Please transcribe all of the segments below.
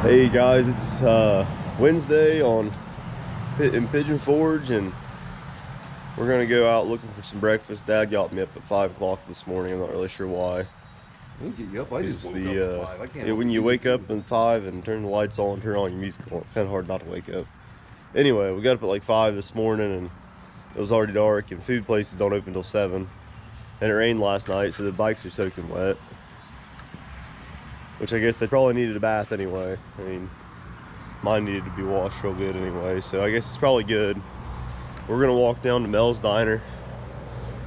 Hey guys, it's Wednesday in Pigeon Forge, and we're gonna go out looking for some breakfast. Dad got me up at 5 o'clock this morning. I'm not really sure why. I didn't get you up. I just woke up at 5. I can't. Yeah, when you wake up at 5 and turn the lights on, turn on your music on, it's kind of hard not to wake up. Anyway, we got up at like 5 this morning, and it was already dark, and food places don't open until 7. And it rained last night, so the bikes are soaking wet. Which I guess they probably needed a bath anyway. I mean, mine needed to be washed real good anyway, so I guess it's probably good. We're gonna walk down to Mel's Diner.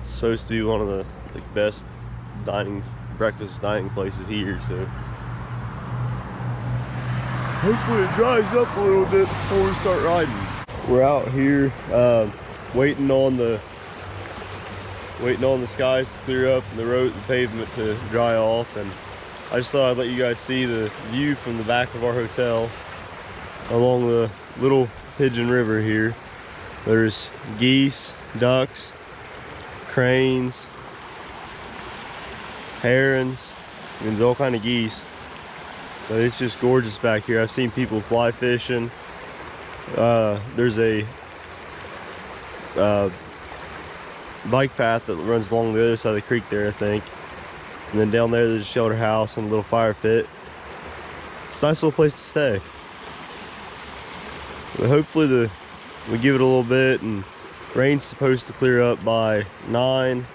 It's supposed to be one of the best breakfast dining places here, so hopefully it dries up a little bit before we start riding. We're out here waiting on the skies to clear up and the pavement to dry off, and I just thought I'd let you guys see the view from the back of our hotel along the little Pigeon River here. There's geese, ducks, cranes, herons, I mean, there's all kind of geese. But it's just gorgeous back here. I've seen people fly fishing. There's a bike path that runs along the other side of the creek there, I think. And then down there, there's a shelter house and a little fire pit. It's a nice little place to stay. But hopefully we give it a little bit, and rain's supposed to clear up by 9.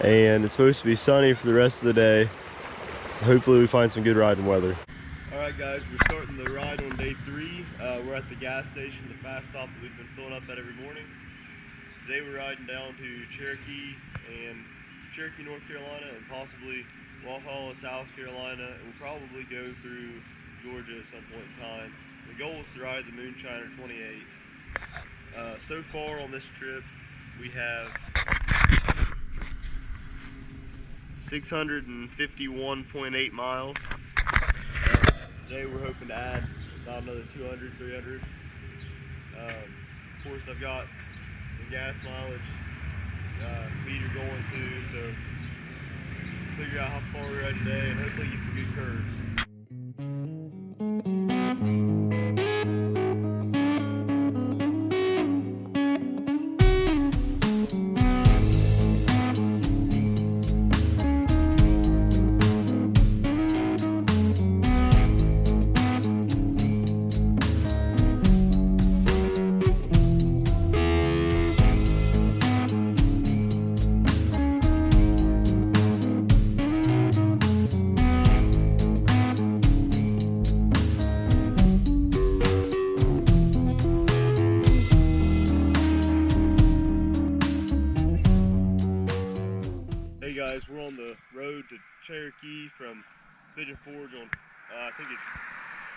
And it's supposed to be sunny for the rest of the day. So hopefully we find some good riding weather. Alright guys, we're starting the ride on day 3. We're at the gas station, the fast stop that we've been filling up at every morning. Today we're riding down to Cherokee, North Carolina, and possibly Walhalla, South Carolina, and we'll probably go through Georgia at some point in time. The goal is to ride the Moonshiner 28. So far on this trip, we have 651.8 miles. Today we're hoping to add about another 200, 300. Of course, I've got the gas mileage meter going too, so figure out how far we're at today and hopefully get some good curves. Hey guys, we're on the road to Cherokee from Pigeon Forge on, I think it's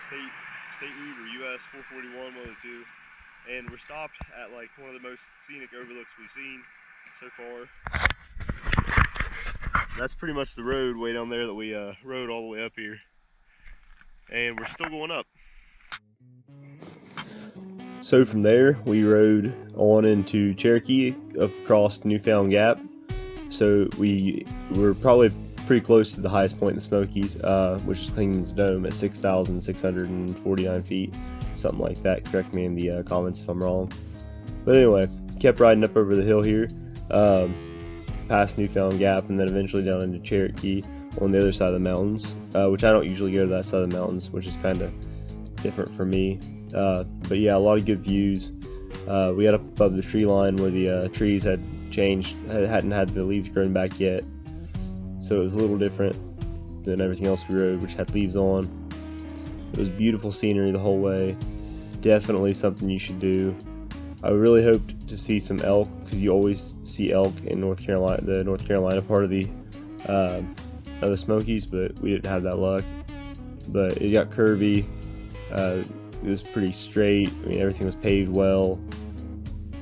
state route or US 441, one of the two. And we're stopped at like one of the most scenic overlooks we've seen so far. That's pretty much the road way down there that we rode all the way up here. And we're still going up. So from there, we rode on into Cherokee across Newfound Gap. So we were probably pretty close to the highest point in the Smokies, which is Clingman's Dome at 6,649 feet, something like that. Correct me in the comments if I'm wrong. But anyway, kept riding up over the hill here, past Newfound Gap, and then eventually down into Cherokee on the other side of the mountains, which I don't usually go to that side of the mountains, which is kind of different for me. But yeah, a lot of good views. We got up above the tree line where the trees had changed, hadn't had the leaves grown back yet, so it was a little different than everything else we rode, which had leaves on. It was beautiful scenery the whole way. Definitely something you should do. I really hoped to see some elk, because you always see elk in North Carolina, the North Carolina part of the Smokies, but we didn't have that luck. But it got curvy. It was pretty straight. I mean, everything was paved well.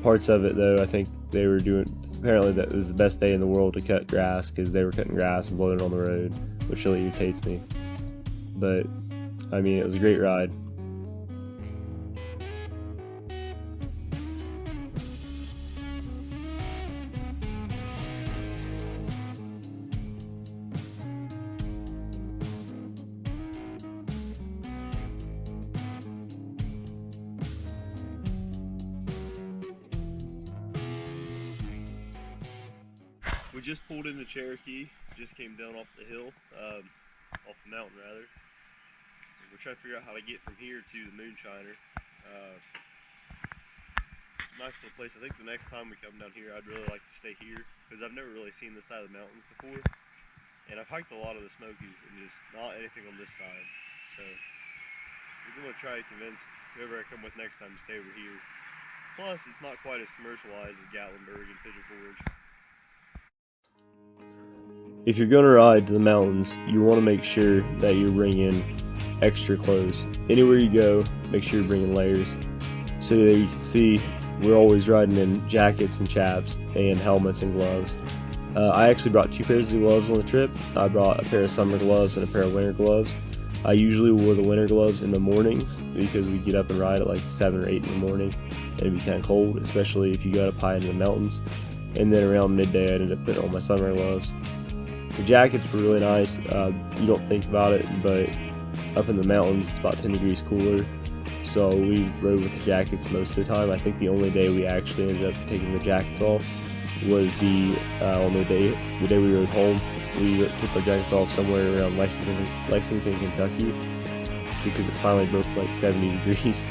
Parts of it, though, I think they were doing, apparently that was the best day in the world to cut grass, because they were cutting grass and blowing it on the road, which really irritates me. But I mean, it was a great ride. We just pulled into Cherokee, just came down off the hill, off the mountain rather. And we're trying to figure out how to get from here to the Moonshiner. It's a nice little place. I think the next time we come down here, I'd really like to stay here because I've never really seen this side of the mountains before. And I've hiked a lot of the Smokies and just not anything on this side. So we're going to try to convince whoever I come with next time to stay over here. Plus, it's not quite as commercialized as Gatlinburg and Pigeon Forge. If you're going to ride to the mountains, you want to make sure that you're bringing extra clothes. Anywhere you go, make sure you're bringing layers. So that you can see, we're always riding in jackets and chaps and helmets and gloves. I actually brought 2 pairs of gloves on the trip. I brought a pair of summer gloves and a pair of winter gloves. I usually wore the winter gloves in the mornings because we get up and ride at like 7 or 8 in the morning and it'd be kind of cold, especially if you got up high into the mountains. And then around midday I ended up putting on my summer gloves. The jackets were really nice. You don't think about it, but up in the mountains it's about 10 degrees cooler. So we rode with the jackets most of the time. I think the only day we actually ended up taking the jackets off was on the day we rode home. We took our jackets off somewhere around Lexington, Kentucky, because it finally broke like 70 degrees.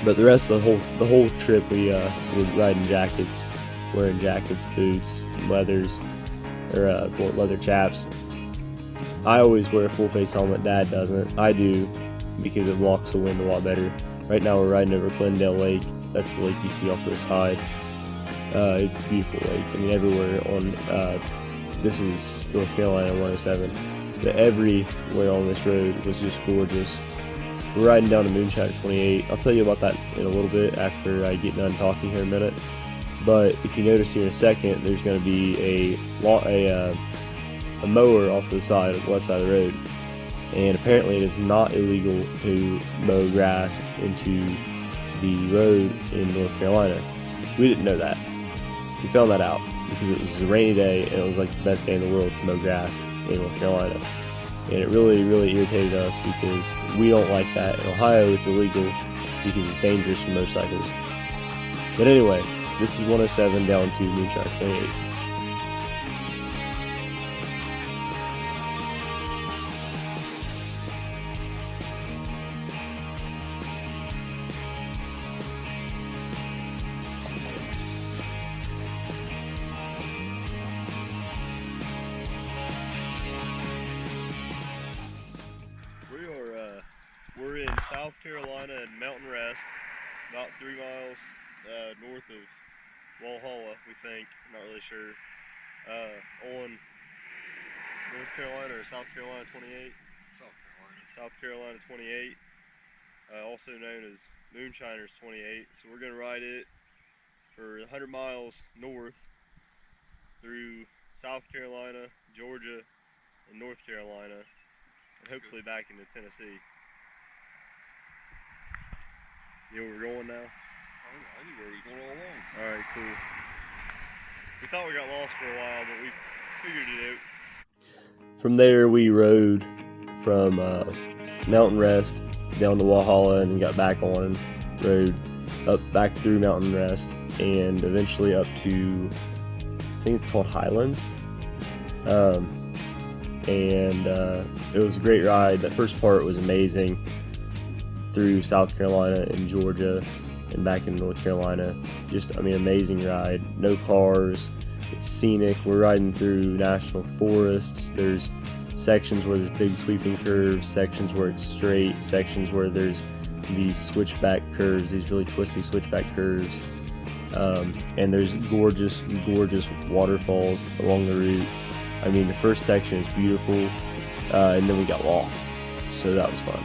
But the rest of the whole trip we were riding jackets, wearing jackets, boots, leathers, or leather chaps. I always wear a full face helmet. Dad doesn't. I do because it blocks the wind a lot better. Right now we're riding over Glendale Lake. That's the lake you see off to the side. It's a beautiful lake. I mean, everywhere on this is North Carolina 107. But everywhere on this road was just gorgeous. We're riding down to Moonshiner 28. I'll tell you about that in a little bit after I get done talking here in a minute. But if you notice here in a second, there's going to be a mower off to the side, on the left side of the road. And apparently it is not illegal to mow grass into the road in North Carolina. We didn't know that. We found that out because it was a rainy day and it was like the best day in the world to mow grass in North Carolina. And it really, really irritated us because we don't like that. In Ohio, it's illegal because it's dangerous for motorcycles. But anyway, this is 107 down to Moonshiner 28. We're in South Carolina and Mountain Rest, about 3 miles north of Walhalla, we think, not really sure, on North Carolina or South Carolina 28? South Carolina 28, also known as Moonshiners 28. So we're going to ride it for 100 miles north through South Carolina, Georgia, and North Carolina, and hopefully back into Tennessee. You know where we're going now? I knew where we were going all along. Alright, cool. We thought we got lost for a while, but we figured it out. From there, we rode from Mountain Rest down to Walhalla and then got back on and rode up back through Mountain Rest and eventually up to, I think it's called Highlands. It was a great ride. That first part was amazing. Through South Carolina and Georgia and back in North Carolina. Just, I mean, amazing ride. No cars. It's scenic. We're riding through national forests. There's sections where there's big sweeping curves, sections where it's straight, sections where there's these switchback curves, these really twisty switchback curves. And there's gorgeous, gorgeous waterfalls along the route. I mean, the first section is beautiful, and then we got lost. So that was fun.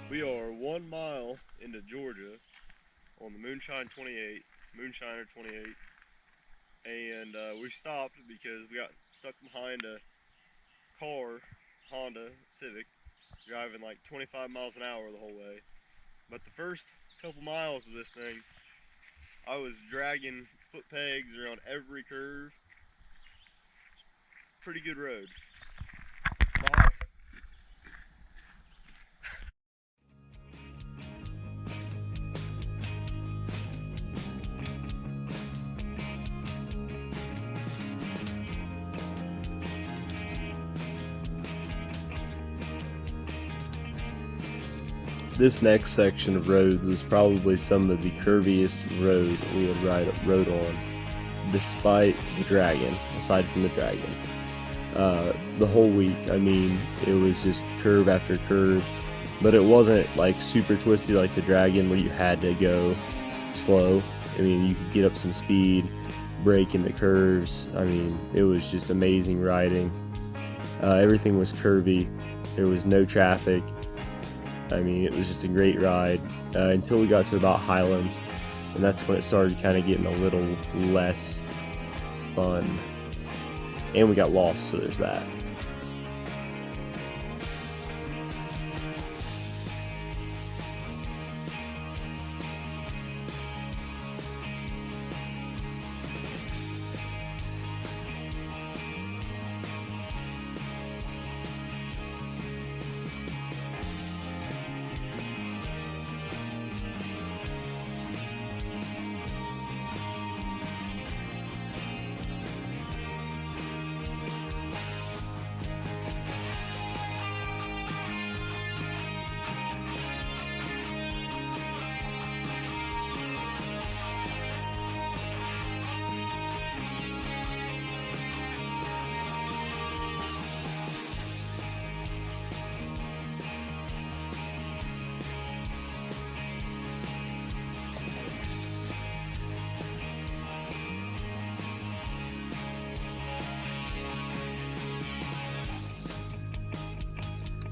We are 1 mile into Georgia on the Moonshiner 28, and we stopped because we got stuck behind a car, Honda Civic, driving like 25 miles an hour the whole way. But the first couple miles of this thing, I was dragging foot pegs around every curve. Pretty good road. Thoughts? This next section of road was probably some of the curviest road we had rode on, despite the dragon, aside from the dragon. The whole week, I mean, it was just curve after curve, but it wasn't like super twisty like the dragon where you had to go slow. I mean, you could get up some speed, brake in the curves. I mean, it was just amazing riding. Everything was curvy. There was no traffic. I mean, it was just a great ride until we got to about Highlands, and that's when it started kind of getting a little less fun. And we got lost, so there's that.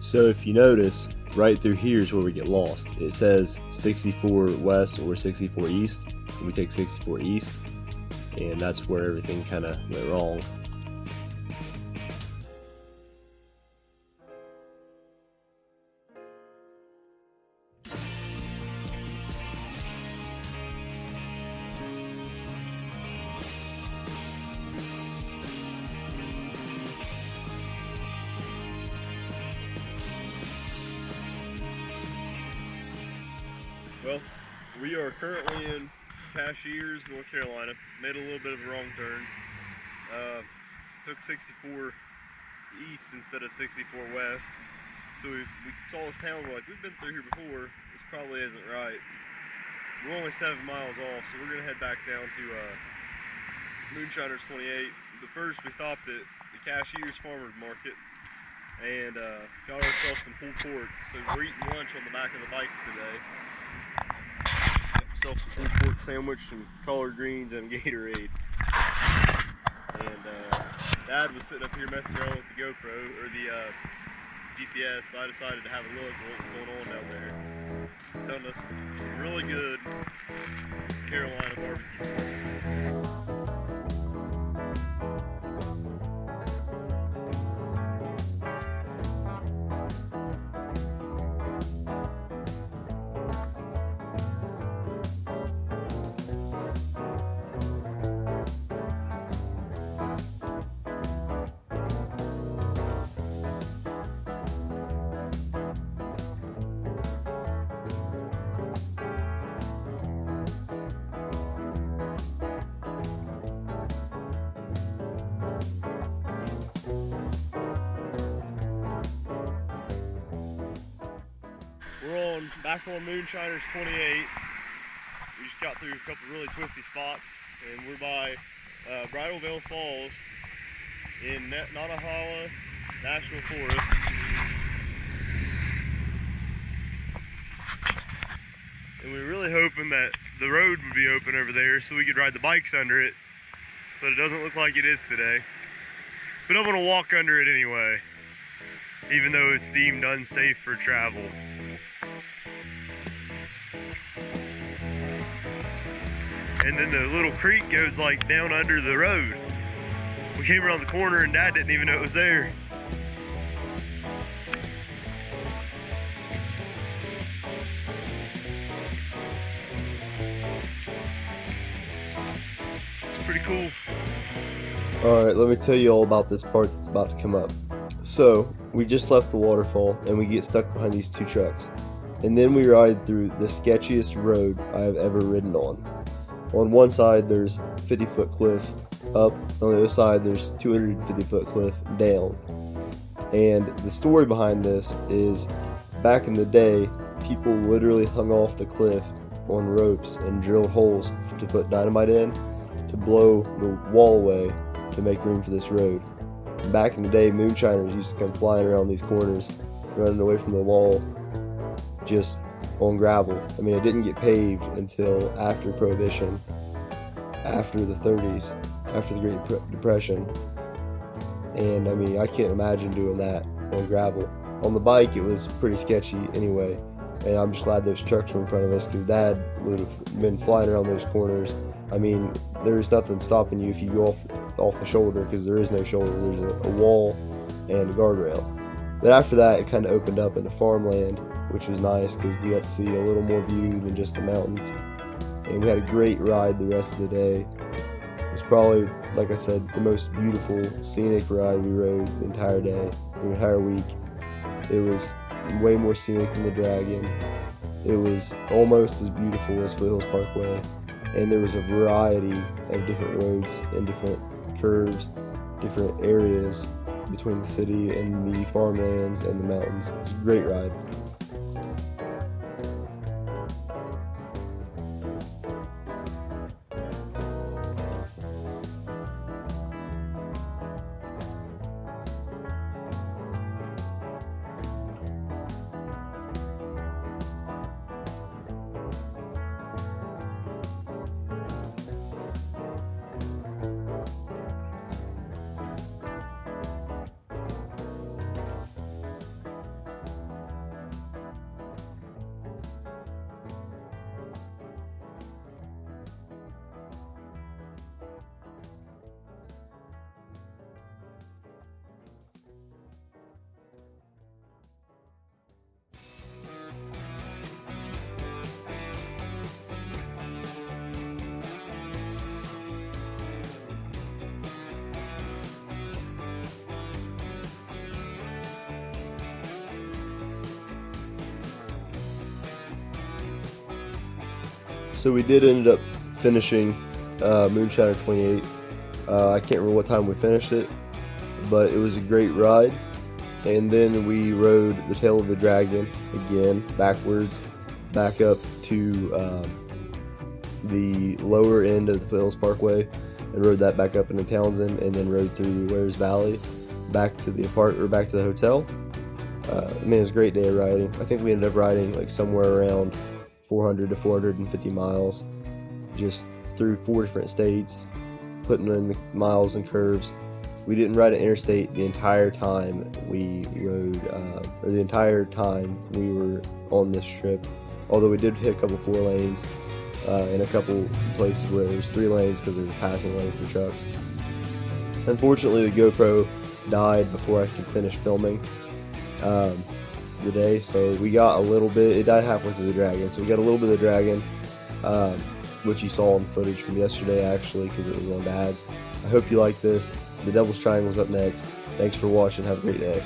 So if you notice, right through here is where we get lost. It says 64 west or 64 east, and we take 64 east, and that's where everything kind of went wrong. Well, we are currently in Cashiers, North Carolina. Made a little bit of a wrong turn. Took 64 east instead of 64 west. So we saw this town, we're like, we've been through here before. This probably isn't right. We're only 7 miles off, so we're gonna head back down to Moonshiners 28. But first we stopped at the Cashiers Farmers Market and got ourselves some pulled pork. So we're eating lunch on the back of the bikes today. Got myself some pulled pork sandwich, some collard greens, and Gatorade. And Dad was sitting up here messing around with the GoPro, or the GPS, so I decided to have a look at what was going on down there. Done us some really good Carolina barbecue sauce. We're back on Moonshiners 28. We just got through a couple really twisty spots, and we're by Bridalveil Falls in Nantahala National Forest. And we were really hoping that the road would be open over there so we could ride the bikes under it, but it doesn't look like it is today. But I'm gonna walk under it anyway, even though it's deemed unsafe for travel. And then the little creek goes like down under the road. We came around the corner and Dad didn't even know it was there. pretty cool. Alright, let me tell you all about this part that's about to come up. So, we just left the waterfall and we get stuck behind these two trucks. And then we ride through the sketchiest road I have ever ridden on. On one side there's 50-foot cliff up, on the other side there's 250-foot cliff down. And the story behind this is, back in the day, people literally hung off the cliff on ropes and drilled holes to put dynamite in to blow the wall away to make room for this road. Back in the day, moonshiners used to come flying around these corners, running away from the wall, just on gravel. I mean, it didn't get paved until after Prohibition, after the 30s, after the Great Depression. And I mean, I can't imagine doing that on gravel. On the bike, it was pretty sketchy anyway. And I'm just glad those trucks were in front of us, because Dad would have been flying around those corners. I mean, there's nothing stopping you if you go off the shoulder, because there is no shoulder. There's a wall and a guardrail. But after that, it kind of opened up into farmland, which was nice because we got to see a little more view than just the mountains. And we had a great ride the rest of the day. It was probably, like I said, the most beautiful scenic ride we rode the entire day, the entire week. It was way more scenic than the Dragon. It was almost as beautiful as Foothills Parkway, and there was a variety of different roads and different curves, different areas between the city and the farmlands and the mountains. It was a great ride. So we did end up finishing Moonshiner 28. I can't remember what time we finished it, but it was a great ride. And then we rode the tail of the Dragon again, backwards, back up to the lower end of the Foothills Parkway, and rode that back up into Townsend, and then rode through Wares Valley, back to the back to the hotel. I mean, it was a great day of riding. I think we ended up riding like somewhere around 400 to 450 miles, just through 4 different states, putting in the miles and curves. We didn't ride an interstate the entire time we rode, or the entire time we were on this trip, although we did hit a couple 4 lanes, in a couple places where there's 3 lanes because there's a passing lane for trucks. Unfortunately, the GoPro died before I could finish filming the day, so we got a little bit. It died halfway through the Dragon, so we got a little bit of the Dragon, which you saw in footage from yesterday actually, because it was on Dad's. I hope you like this. The Devil's Triangle's up next. Thanks for watching. Have a great day.